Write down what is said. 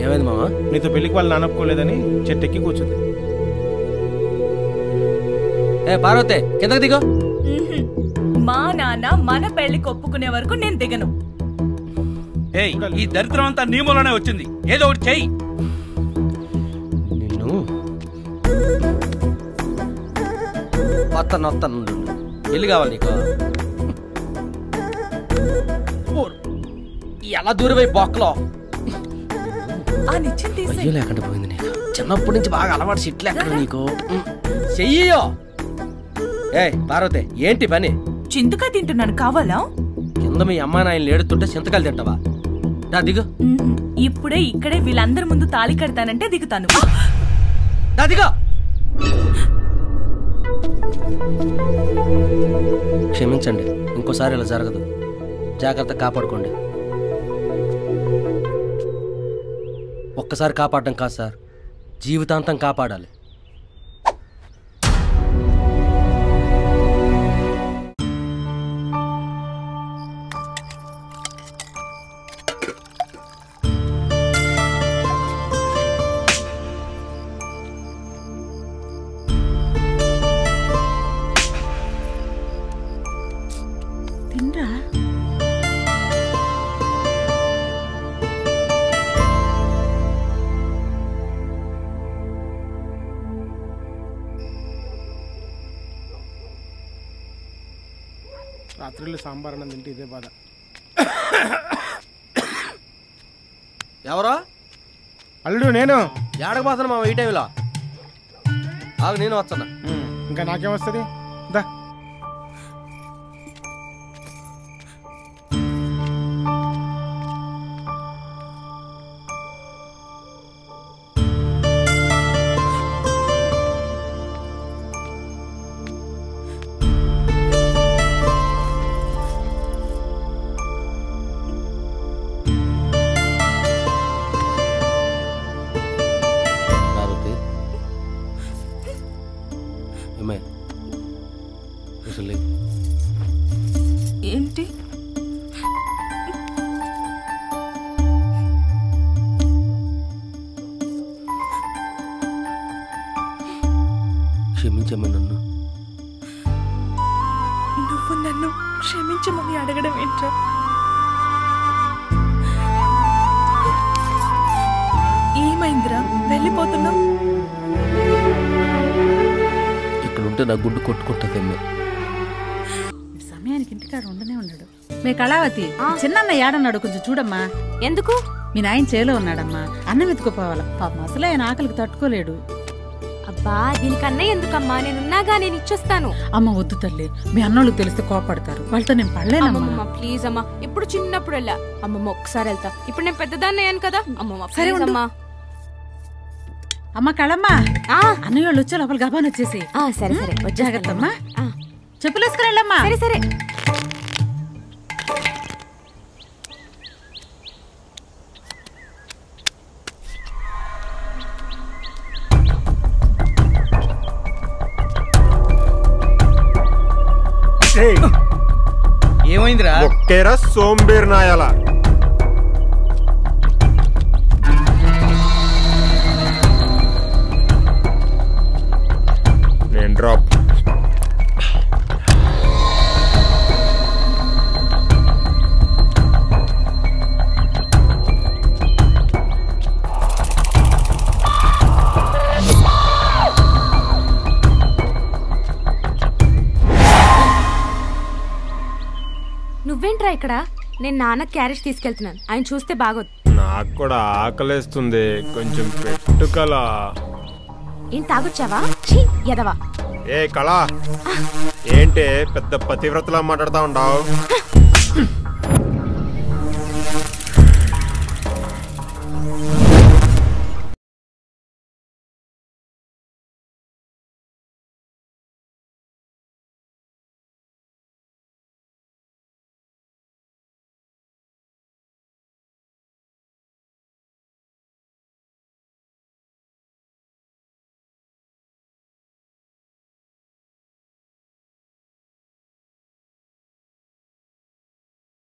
ఏమైంది మామ? నీతో పెళ్లికి వాళ్ళు నానొప్పుకోలేదని చెట్టెక్కి కూర్చుంది. ఏ పార్వతే కిందకి దిగో. మా నాన్న మన పెళ్లికి ఒప్పుకునే వరకు నేను దిగను. ఈ దరిద్రం అంతా నీ మూలనే వచ్చింది. ఏదో ఒకటి చెయ్యి. నిన్ను వస్తాను. ఇల్లు కావాలి నీకు? ఎలా దూరమై బొక్కలో అయ్యో లేకుండా పోయింది నీకు. చిన్నప్పటి నుంచి బాగా అలవాటు సిట్లు ఎక్కడ నీకు? చెయ్యో. ఏ పార్వతే ఏంటి పని? చింతకాయ తింటున్నాను, కావాలా? కింద మీ అమ్మా నాయనలు ఏడుతుంటే చింతకాయలు తింటావా? దా దిగు. ఇప్పుడే ఇక్కడే వీళ్ళందరి ముందు తాళి కడతానంటే దిగుతాను. దా దిగు. క్షమించండి, ఇంకోసారి ఇలా జరగదు. జాగ్రత్త కాపాడుకోండి. ఒక్కసారి కాపాడడం కాదు సార్, జీవితాంతం కాపాడాలి. రాత్రిళ్ళు సాంబార్ అన్నం తింటే ఇదే బాధ. ఎవరో? అల్లుడు నేను. ఏడకపోతాను మా ఈ టైంలో. ఆగు, నేను వస్తున్నా. ఇంకా నాకేమొస్తుంది? దా. ఏంటి? క్షమించమని నన్ను. నువ్వు నన్ను క్షమించమని అడగడం ఏంట్రా? ఏమైందిరా వెళ్ళిపోతున్నావు? ఇక్కడుంటే నా గుండు కొట్టుకుంటుందమ్మా. సమయానికి ఇంటికాడ ఉండనే ఉన్నాడు. మీ కళావతి చిన్న ఏడన్నాడు, కొంచెం చూడమ్మా. ఎందుకు? మీ నాయన చేలో ఉన్నాడమ్మా, అన్నం ఎత్తుకుపోవాలా. పాపం అసలే ఆయన ఆకలికి తట్టుకోలేడు. అబ్బా దీనికన్నా ఎందుకమ్మా, నేనున్నాగా, నేను ఇచ్చేస్తాను. అమ్మ వద్దు తల్లి, మీ అన్నోళ్ళు తెలిస్తే కోపడతారు, వాళ్ళతో నేను పడలేనమ్మా. ప్లీజ్ అమ్మా, ఇప్పుడు చిన్నప్పుడు వెళ్ళా అమ్మమ్మ, ఒక్కసారి వెళ్తా. ఇప్పుడు నేను పెద్దదాన్ని అయ్యాను కదా అమ్మమ్మ. సరే అమ్మా. అమ్మ కళమ్మా, అన్నయ్య వాళ్ళు వచ్చే లోపల గబాన్ వచ్చేసి. సరే సరే, జాగ్రత్తమ్మా. చెప్పులు వేసుకురెళ్ళమ్మా. సరే సరే. ఏమైందిరా? ఒకేరా సోంబేర్ నాయాల. నేను డ్రాప్. నువ్వేంట్రా ఇక్కడ? నేను నాన్న క్యారేజ్ తీసుకెళ్తున్నాను, ఆయన చూస్తే బాగోదు. నాకు కూడా ఆకలేస్తుంది, కొంచెం పెట్టుకలా. ఏం తాగొచ్చావా? ఎదవా. ఏ కళ, ఏంటి పెద్ద పతివ్రతలా మాట్లాడుతా ఉండవు?